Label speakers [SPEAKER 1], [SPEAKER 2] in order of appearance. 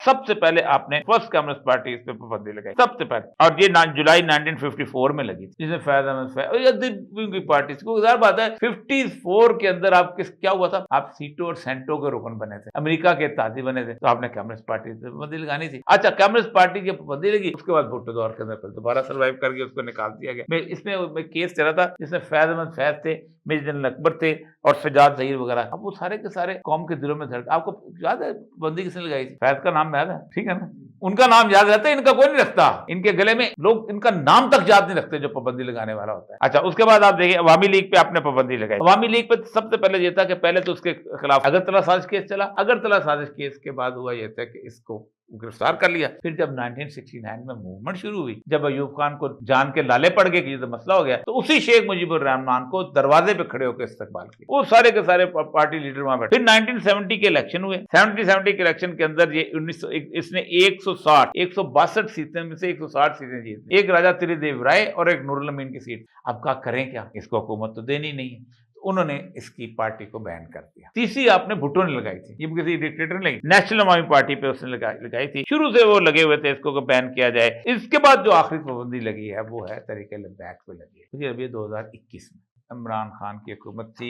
[SPEAKER 1] सबसे पहले आपने फर्स्ट कम्युनिस्ट पार्टी इस पे पाबंदी लगाई, सबसे पहले। और ये जुलाई 1954 में लगी थी, जिसमें फैज अहमद फैज की पार्टी को ज़ाहिर बात है 54 के अंदर आप क्या हुआ था, आप सीटो और सेंटो के रुकन बने थे, अमेरिका के इत्तेहादी बने थे, तो आपने कम्युनिस्ट पार्टी पे पाबंदी लगानी थी। अच्छा, कम्युनिस्ट पार्टी की पाबंदी लगी, उसके बाद भुट्टो दौर के अंदर फिर दोबारा सर्वाइव करके उसको निकाल दिया गया। इसमें केस चला था जिसमें फैज अहमद फैज थे, मेजर जनरल अकबर थे और सजाद ज़हीर वगैरह। अब वो सारे के सारे कौम के दिलों में धड़क। आपको याद है पाबंदी किसने लगाई थी? फैज का नाम याद है, ठीक है ना? उनका नाम याद रहता है, इनका कोई नहीं रखता। इनके गले में लोग इनका नाम तक याद नहीं रखते जो पाबंदी लगाने वाला होता है। अच्छा, उसके बाद आप देखिए अवामी लीग पे आपने पाबंदी लगाई। अवामी लीग पे सबसे पहले ये था कि पहले तो उसके खिलाफ अगरतला साजिश केस चला। अगरतला साजिश केस के बाद हुआ ये था कि इसको गिरफ्तार कर लिया। फिर जब 1969 में मूवमेंट शुरू हुई, जब अयूब खान को जान के लाले पड़ गए कि ये तो मसला हो गया, तो उसी शेख मुजीबुर रहमान को दरवाजे पे खड़े होकर इस्तकबाल किया। वो सारे के सारे पार्टी लीडर वहां बैठे। फिर 1970 के इलेक्शन हुए। 70 के इलेक्शन के अंदर ये इसने 162 सीटें में से 160 सीटें जीती। एक राजा त्रिदेव राय और एक नूरुल अमीन की सीट। अब क्या करें, क्या इसको हुकूमत तो देनी नहीं है, उन्होंने इसकी पार्टी को बैन कर दिया। तीसरी आपने भुट्टो ने लगाई थी, ये किसी डिक्टेटर ने लगाई, नेशनल अवामी पार्टी पे उसने लगाई थी। शुरू से वो लगे हुए थे इसको बैन किया जाए। इसके बाद जो आखिरी पाबंदी लगी है वो है तहरीक लद्दाख पे लगी है। अभी 2021 में इमरान खान की हुकूमत थी।